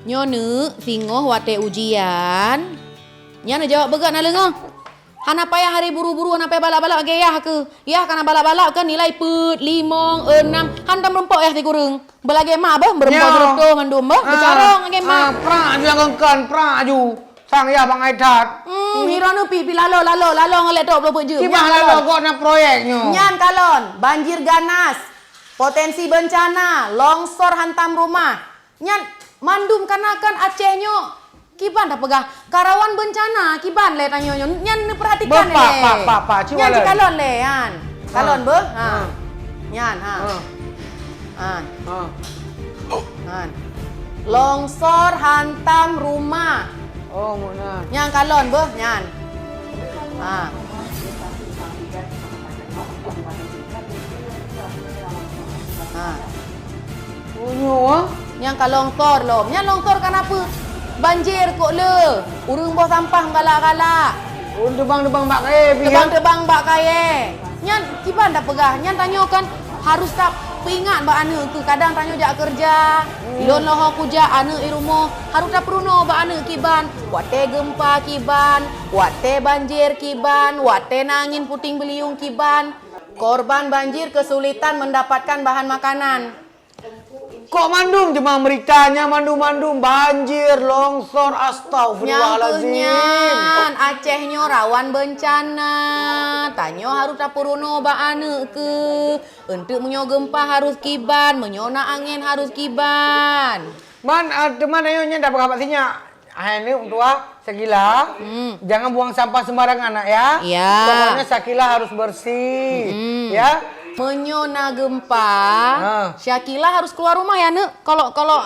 Nyo ne singoh wate ujian. Nya ne jawab begak na lengoh. Hana payah hari buru-buru hana payah balak-balak gayah ke. Ya kana balak-balak kan nilai put 5, 6. Hantam rempok ya ti kurang. Belage ma bah berempok berutuh mandum bah becarong age ma. Pra ju yang kan pra ju. Sang ya bang Aidat. Hirano pi lalo ngelet tok belum je. Kibah lalo kok na proyeknya. Nyan kalon, banjir ganas, potensi bencana, longsor hantam rumah. Nyan mandum kanakan Acehnya kiban dah pegah. Karawan bencana kiban le tanyo nyan perhatikan le. Pak, ciwa nyan le. kalon le yan. Kalon be? Ha. Nyan ha. Han. Longsor hantam rumah. Oh, mana? Nyan kalon be? Nyan. Ha. Ha. Unyu ah. Yang ka longsor lom. Yang longsor kenapa? Banjir kok le. Urang buang sampah galak-galak. Tebang-tebang bak kaya pi. Tebang-tebang bak kaya. Nyan kiban dah pegah. Nyan tanyo kan harus tak pingat bak ane tu. Kadang tanyo jak kerja. Lon loho kuja ane i rumah. Harus tak peruno bak ane kiban. Wate gempa kiban. Wate banjir kiban. Wate nangin puting beliung kiban. Korban banjir kesulitan mendapatkan bahan makanan. Kok mandum cuma beritanya mandum-mandum banjir, longsor, astagfirullahaladzim. Nyan Acehnya rawan bencana. Tanyo harus tapuruno ba ane ke. Untuk menyo gempa harus kiban, menyona angin harus kiban. Teman ayo nya dapat kabar sinya. Ini untuk Syakila. Jangan buang sampah sembarangan anak ya. Iya. Pokoknya Syakila harus bersih. Ya. Menyona gempa, Syakila harus keluar rumah ya, Nek. Kalau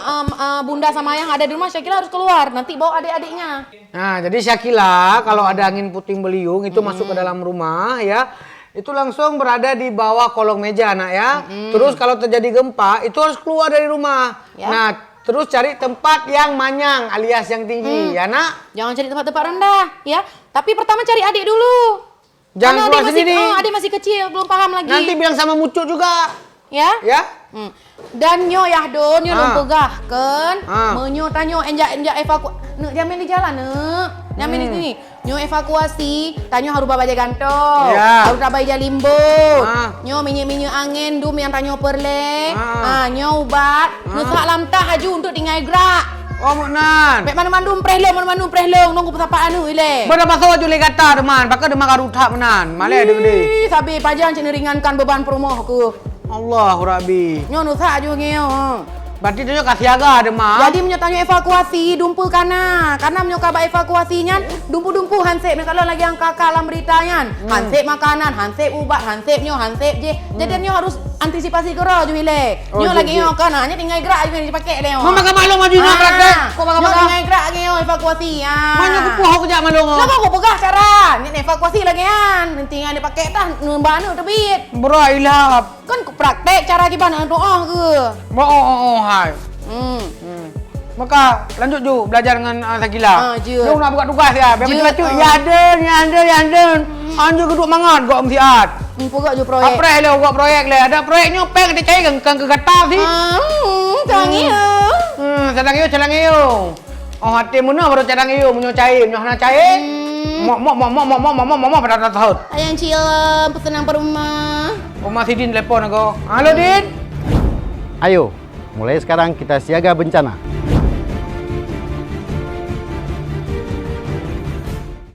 Bunda sama Ayang ada di rumah, Syakila harus keluar. Nanti bawa adik-adiknya. Nah, jadi Syakila kalau ada angin puting beliung itu masuk ke dalam rumah ya. Itu langsung berada di bawah kolong meja, Nak ya. Terus kalau terjadi gempa, itu harus keluar dari rumah. Ya. Nah, terus cari tempat yang manyang alias yang tinggi, ya, Nak. Jangan cari tempat-tempat rendah, ya. Tapi pertama cari adik dulu. Jangan keluar sendiri. Adik masih kecil, belum paham lagi. Nanti bilang sama Mucuk juga. Ya? Ya? Dan nyo yahdon, nyo pegah kan. Menyo tanyo enjak evakuasi. Nek jamin di jalan, Nek. Jamin di sini. Nyo evakuasi, tanyo harus bawa gantong. Ya. Harus bawa limbo. Nyo minyak angin dum yang tanyo perle. Nyo ubat. Nusak lamtah aju untuk tinggal gerak. Oh, Muknan. Pek mana-mandum prehlong, nunggu pesapaan nu ile. Pada masa wajah le kata teman, pakai demang karutah menan. Malai ada gede. Sabi pajang cina ringankan beban perumoh ku. Allah Rabbi. Nyo nusa aju ngeo. Berarti tu kasih agak demang. Jadi menyatanya evakuasi dumpu karena menyo kabar evakuasinya dumpu hansip kalau lagi yang kakak dalam beritanya. Hansip makanan, hansip ubat, hansip je. Jadi nyo harus antisipasi gero juile. Nyo lagi nyo kan hanya tinggal gerak aja dipakai le. Mama ka malu maju nak praktek. Kok bakal tinggal gerak lagi evakuasi ya. Mana ku poho kerja malu. Lah kok pegah cara. Ni evakuasi lagi kan. Tinggal dipakai tah ngembanu terbit. Bro ilap. Kan praktek cara gimana doa ke. Oh hai. Maka lanjut ju belajar dengan Syakila. Jom nak buat tugas ya. Biar macam-macam. Ya ada. Anju geduk mangat gak mesti at. Pegak ju proyek. April le buat proyek le. Ada proyeknya peng ada cai kan ke gatal sih. Cadang iyo. Oh hati mana baru cadang iyo munyo cai, nyoh na cai. Mok pada tahun. Ayang cium pesenang per rumah. Rumah si Din telepon aku. Halo Din. Ayo, mulai sekarang kita siaga bencana.